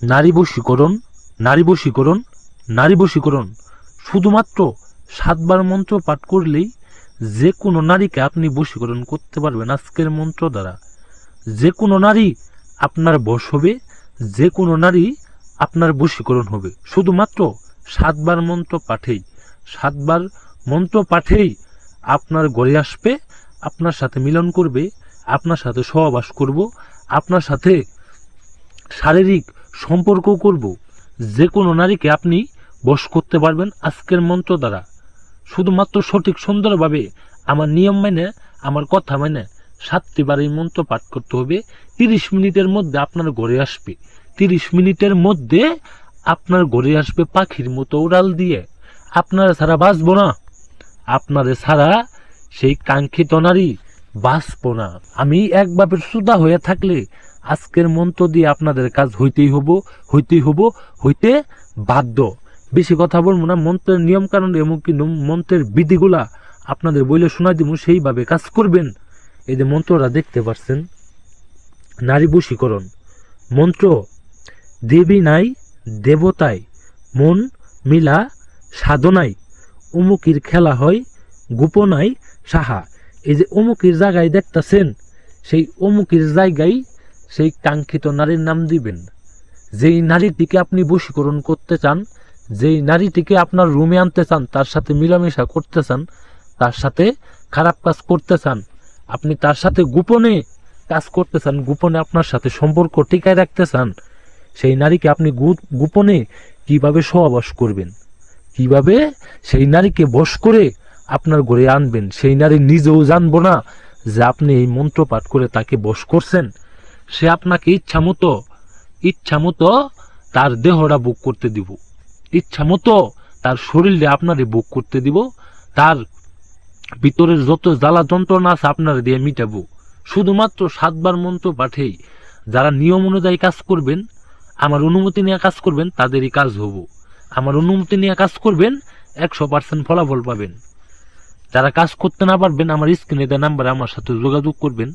নারী বশীকরণ, নারী বশীকরণ, নারী বশীকরণ। শুধুমাত্র 7 বার মন্ত্র পাঠ করলেই যে কোনো নারীকে আপনি বশীকরণ করতে পারবেন আজকের মন্ত্র দ্বারা। যে কোনো নারী আপনার বশ হবে, যে কোনো নারী আপনার বশীকরণ হবে শুধুমাত্র 7 বার মন্ত্র পাঠেই। 7 বার মন্ত্র পাঠেই আপনার ঘরে আসবে, আপনার সাথে মিলন করবে, আপনার সাথে সহবাস করব, আপনার সাথে শারীরিক সম্পর্ক করব। যে কোনো নারীকে আপনি বশ করতে পারবেন আজকের মন্ত্র দ্বারা। শুধুমাত্র সঠিক সুন্দরভাবে আমার নিয়ম মেনে, আমার কথা মেনে 7টি বার এই মন্ত্র পাঠ করতে হবে। 30 মিনিটের মধ্যে আপনার ঘরে আসবে, 30 মিনিটের মধ্যে আপনার ঘরে আসবে পাখির মতো উড়াল দিয়ে। আপনারা ছাড়া বাঁচবো না, আপনারে ছাড়া সেই কাঙ্ক্ষিত নারী বাঁচবো না। আমি একভাবে সুদা হয়ে থাকলে আজকের মন্ত্র দিয়ে আপনাদের কাজ হইতে বাধ্য। বেশি কথা বলবো না, মন্ত্রের নিয়ম কারণ এমনকি মন্ত্রের বিধিগুলা আপনাদের বইলে শোনা দিব, সেইভাবে কাজ করবেন। এই যে মন্ত্রটা দেখতে পাচ্ছেন, নারী বশীকরণ মন্ত্র। দেবী নাই দেবতায় মন মিলা সাধনায়, অমুকির খেলা হয় গোপনায় সাহা। এই যে অমুকির জায়গায় দেখতেছেন, সেই অমুকির জায়গায় সেই কাঙ্ক্ষিত নারীর নাম দিবেন। যেই নারীটিকে আপনি বশীকরণ করতে চান, যেই নারীটিকে আপনার রুমে আনতে চান, তার সাথে মিলামেশা করতে চান, তার সাথে খারাপ কাজ করতে চান, আপনি তার সাথে গোপনে কাজ করতে চান, গোপনে আপনার সাথে সম্পর্ক টিকায় রাখতে চান, সেই নারীকে আপনি গোপনে কিভাবে সহবাস করবেন, কিভাবে সেই নারীকে বশ করে আপনার ঘরে আনবেন, সেই নারী নিজেও জানবো না যে আপনি এই মন্ত্র পাঠ করে তাকে বশ করছেন। সে আপনাকে ইচ্ছা মতো তার দেহটা বুক করতে দিব, ইচ্ছা মতো তার শরীরে আপনারে বুক করতে দিব, তার ভিতরের যত জ্বালা যন্ত্রণা আছে আপনার দিয়ে মিটাবো। শুধুমাত্র 7 বার মন্ত্র পাঠেই যারা নিয়ম অনুযায়ী কাজ করবেন, আমার অনুমতি নিয়ে কাজ করবেন, তাদেরই কাজ হব। আমার অনুমতি নিয়ে কাজ করবেন, 100% ফলাফল পাবেন। যারা কাজ করতে না পারবেন, আমার স্ক্রিনে দেওয়া নাম্বারে আমার সাথে যোগাযোগ করবেন।